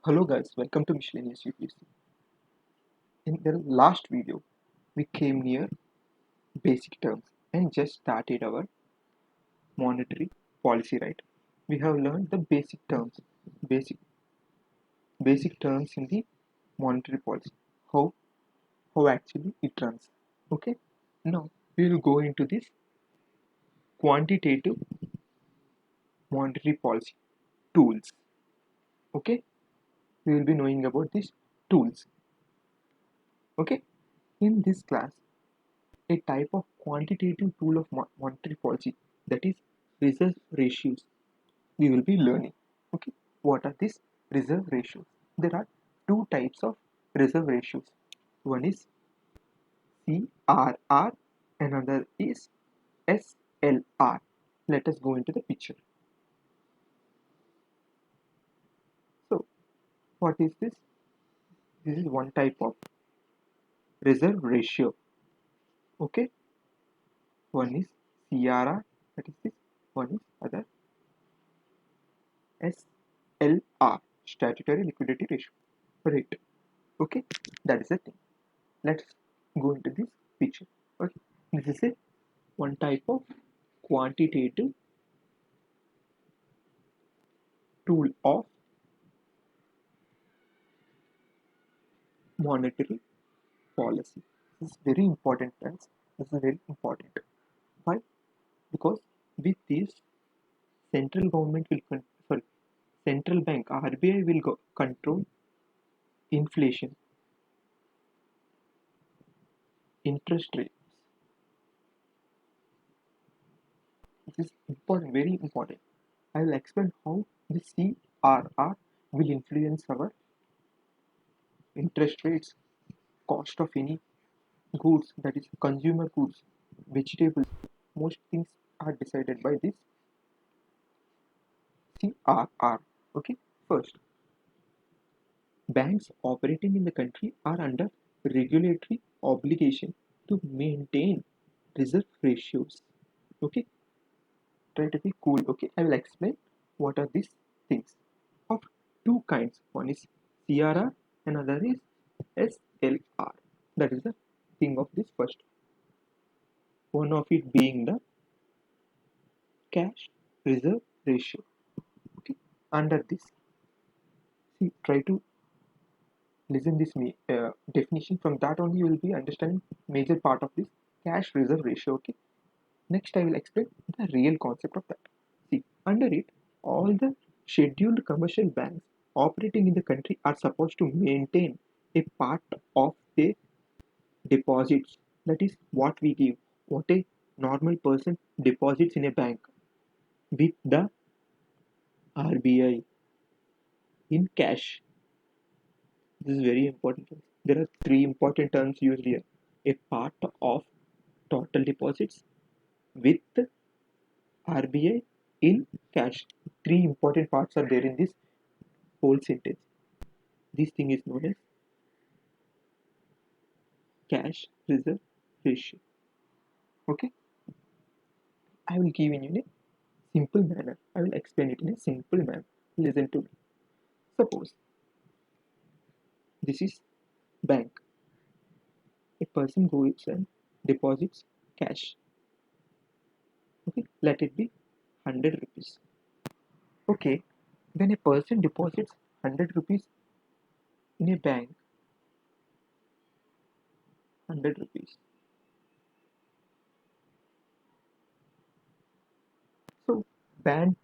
Hello guys, welcome to Miscellaneous UPSC. In the last video, we came near basic terms and just started our monetary policy, right? We have learned the basic basic terms in the monetary policy. How how actually it runs. Okay? Now we will go into this quantitative monetary policy tools. Okay? We will be knowing about these tools. Okay? In this class, a type of quantitative tool of monetary policy, that is reserve ratios, we will be learning. Okay, what are these reserve ratios? There are two types of reserve ratios. One is CRR, another is SLR. Let us go into the picture. So what is this? This is one type of reserve ratio. Okay, one is CRR, that is this. One is other SLR, statutory liquidity ratio rate. Okay, that is the thing. Let's go into this picture. Okay, this is a one type of quantitative tool of monetary policy. This is very important, friends. This is very important. Why? Because with this, central government will sorry, central bank RBI will control inflation, interest rates. This is important, very important. I will explain how the CRR will influence our interest rates, cost of any goods, that is consumer goods, vegetables. Most things are decided by this CRR. Okay, first, banks operating in the country are under regulatory obligation to maintain reserve ratios. Okay, try to be cool. Okay, I will explain what are these things of two kinds. One is CRR, another is SLR. That is the thing of this first. One of it being the cash reserve ratio. Okay, under this, see, try to listen this definition. From that only you will be understanding major part of this cash reserve ratio. Okay, next I will explain the real concept of that. See, under it, all the scheduled commercial banks operating in the country are supposed to maintain a part of their deposits, that is what we give, what a normal person deposits in a bank, with the RBI in cash. This is very important. There are three important terms used here: a part of total deposits, with RBI in cash. Three important parts are there in this whole sentence. This thing is known as cash reserve ratio. Okay, I will give in a simple manner. I will explain it in a simple manner. Listen to me. Suppose this is bank. A person goes and deposits cash. Okay, let it be 100 rupees. Okay, when a person deposits 100 rupees in a bank, 100 rupees. So bank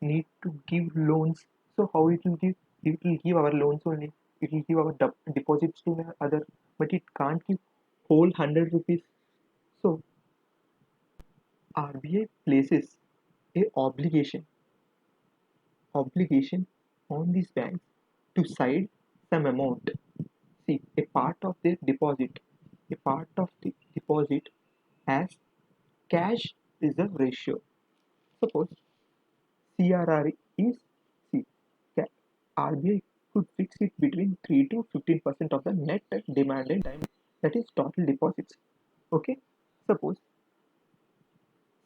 need to give loans. So how it will give? It will give our loans only. It will give our deposits to the other, but it can't give whole 100 rupees. So RBI places a obligation on these banks to side some amount. See, a part of the deposit has cash reserve ratio. Suppose CRR is, see, RBI could fix it between 3 to 15% of the net demanded time, that is total deposits. Okay, suppose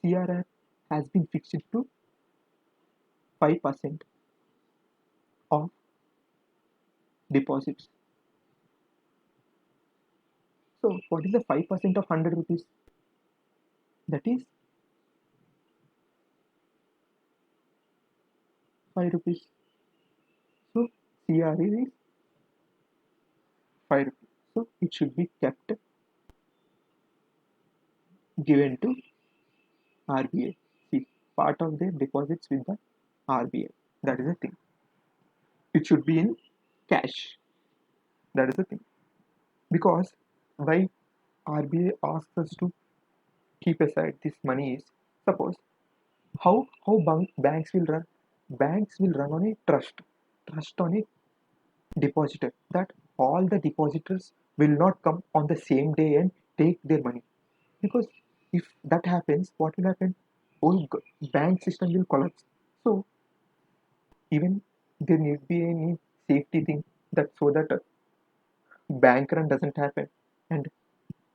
CRR has been fixed to 5% of deposits. So what is the 5% of 100 rupees? That is 5 rupees. So CRE is 5 rupees. So it should be kept given to RBI. See, part of their deposits with the RBI. That is the thing. It should be in cash. That is the thing. Because why RBI asks us to keep aside this money is, suppose how banks will run. Banks will run on a trust on a depositor, that all the depositors will not come on the same day and take their money, because if that happens, what will happen? Whole bank system will collapse. So even there need be any safety thing, that so that bank run doesn't happen, and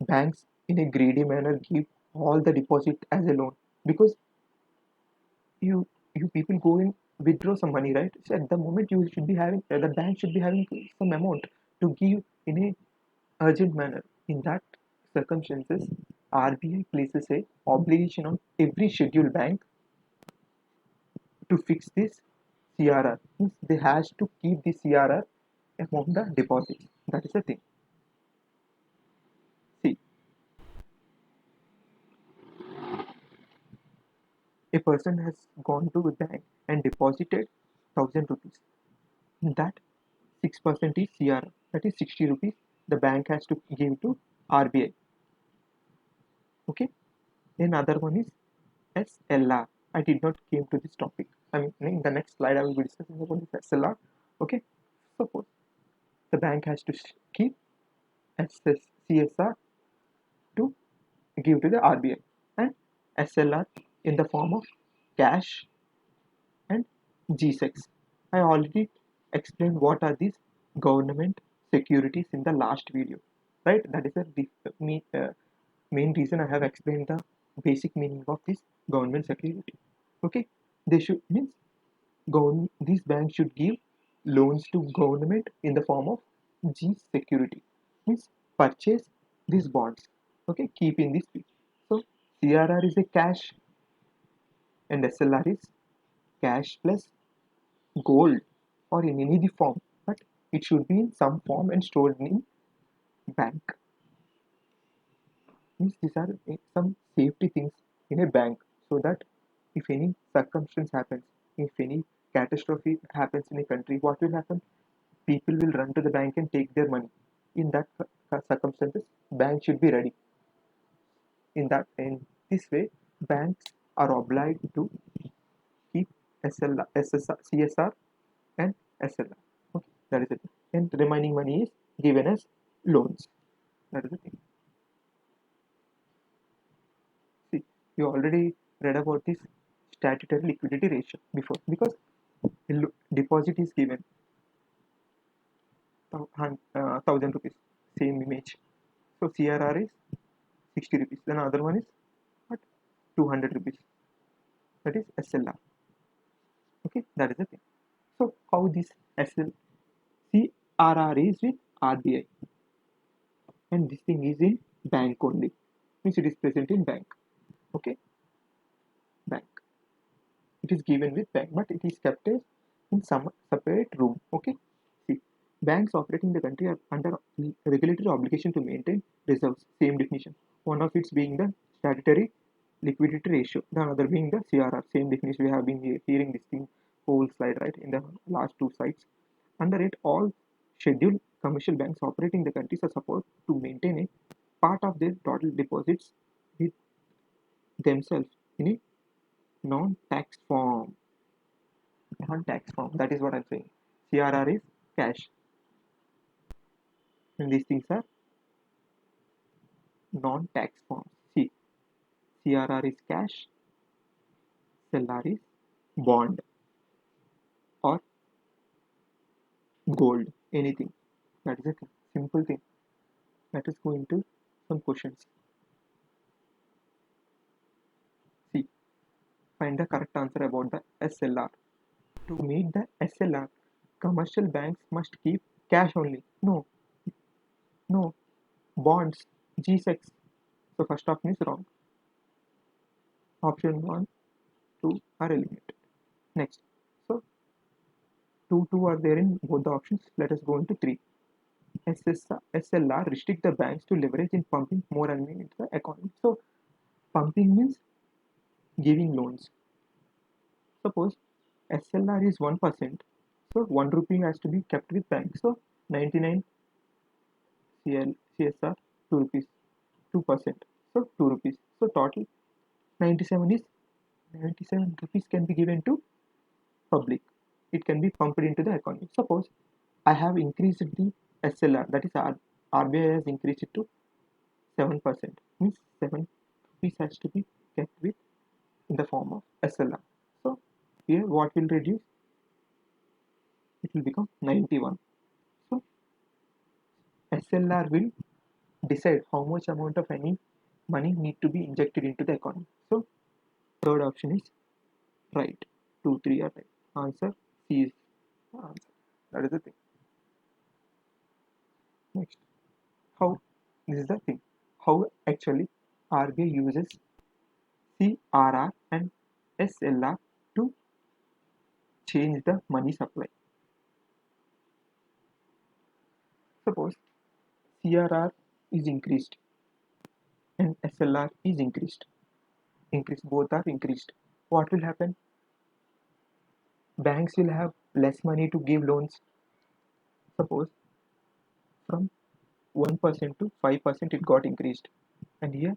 banks in a greedy manner give all the deposit as a loan, because you you people go and withdraw some money, right? So at the moment you should be having, the bank should be having some amount to give in a urgent manner. In that circumstances, RBI places a obligation on every scheduled bank to fix this CRR. Means they has to keep the CRR among the deposits. That is the thing. See, a person has gone to a bank and deposited 1,000 rupees. That 6% is CRR. That is 60 rupees. The bank has to give to RBI. Okay. Another one is SLR. I did not came to this topic. I mean, in the next slide, I will be discussing about this SLR. Okay. Suppose the bank has to keep CSR to give to the RBI, and SLR in the form of cash and GSECs. I already explained what are these government securities in the last video, right? That is the main reason I have explained the basic meaning of this government security. Okay, they should means these banks should give loans to government in the form of G security, means purchase these bonds. Okay, keep in this page. So CRR is a cash and SLR is cash plus gold or in any form, but it should be in some form and stored in bank. Means these are some safety things in a bank, so that if any circumstance happens, if any catastrophe happens in a country, what will happen? People will run to the bank and take their money. In that circumstances, bank should be ready. In this way, banks are obliged to keep CSR and SLR. Okay, that is it. And the remaining money is given as loans. That is the thing. See, you already read about this statutory liquidity ratio before, because deposit is given 1,000 rupees, same image. So CRR is 60 rupees. Then other one is what? 200 rupees. That is SLR. Okay, that is the thing. So how this CRR is with RBI, and this thing is in bank only. Means it is present in bank. Okay, bank. It is given with bank, but it is kept as in some separate room. Okay. See, banks operating in the country are under regulatory obligation to maintain reserves. Same definition. One of it being the statutory liquidity ratio, the other being the CRR. Same definition. We have been hearing this thing whole slide, right, in the last two slides. Under it, all scheduled commercial banks operating in the country are supposed to maintain a part of their total deposits with themselves in a non-tax form. Non-tax form. That is what I'm saying. CRR is cash, and these things are non-tax forms. See, CRR is cash, SLR is bond or gold, anything. That is a simple thing. Let us go into some questions. See, find the correct answer about the SLR. To meet the SLR, commercial banks must keep Cash only. No, no. Bonds. G6. So first option is wrong. Option 1, 2 are eliminated. Next. So 2 are there in both the options. Let us go into 3. SLR restrict the banks to leverage in pumping more money into the economy. So pumping means giving loans. Suppose SLR is 1%, so 1 rupee has to be kept with bank. So 99 CSR 2 rupees, 2%. So 2 rupees. So total 97 is 97 rupees can be given to public. It can be pumped into the economy. Suppose I have increased the SLR, that is RBI has increased it to 7%. Means 7 rupees has to be kept with in the form of SLR. So here what will reduce? It will become 91. So SLR will decide how much amount of any money need to be injected into the economy. So third option is right. 2, 3 are right. Answer C is the answer. That is the thing. Next, how this is the thing. How actually RBI uses CRR and SLR to change the money supply. Suppose CRR is increased and SLR is increased. Both are increased. What will happen? Banks will have less money to give loans. Suppose from 1% to 5% it got increased, and here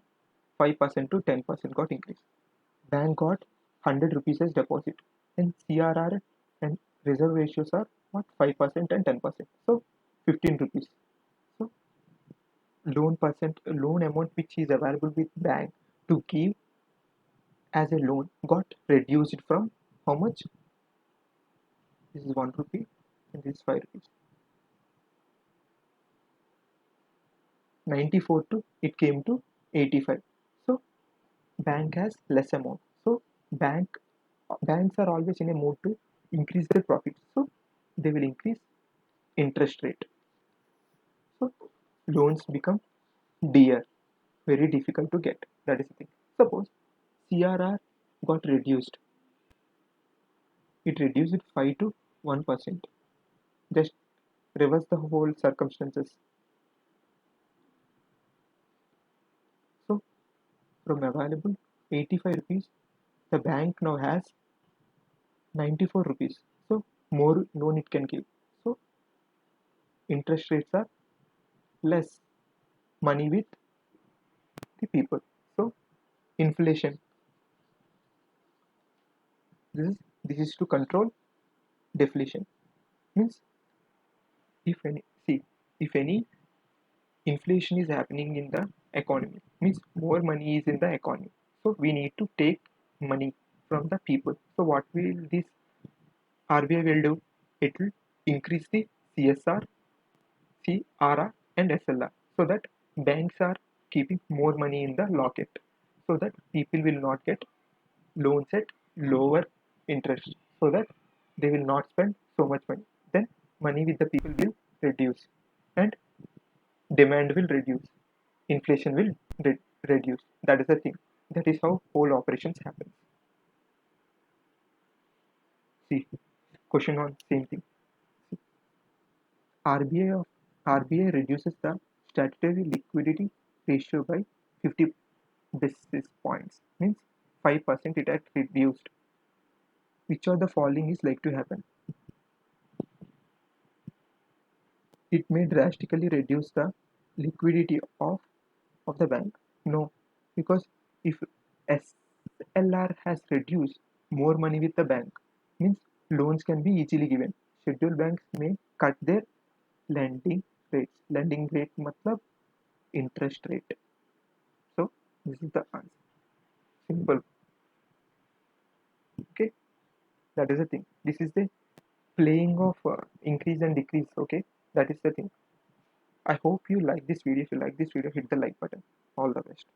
5% to 10% got increased. Bank got 100 rupees as deposit, and CRR and reserve ratios are what, 5% and 10%. So 15 rupees. So loan amount which is available with bank to give as a loan got reduced from how much? This is 1 rupee and this is 5 rupees. 94 to it came to 85. So bank has less amount. So banks are always in a mood to increase their profits. So they will increase interest rate. So loans become dear, very difficult to get. That is the thing. Suppose CRR got reduced. It reduced it 5 to 1%. Just reverse the whole circumstances. So from available 85 rupees, the bank now has 94 rupees. So more loan it can give. So interest rates are less money with the people. So inflation. This is to control deflation. Means if any inflation is happening in the economy, means more money is in the economy. So we need to take money from the people. So what will this RBI will do? It will increase the CSR, CRR and SLR, so that banks are keeping more money in the locket, so that people will not get loans at lower interest, so that they will not spend so much money. Then money with the people will reduce and demand will reduce. Inflation will reduce. That is the thing. That is how whole operations happen. See, question on same thing. RBI reduces the statutory liquidity ratio by 50 basis points. Means 5% it had reduced. Which of the following is like to happen? It may drastically reduce the liquidity of the bank. No, because if SLR has reduced, more money with the bank means loans can be easily given. Scheduled banks may cut their lending rates. Lending rate matlab interest rate. So this is the answer. Simple. Okay, that is the thing. This is the playing of increase and decrease. Okay, that is the thing. I hope you like this video. If you like this video, hit the like button. All the best.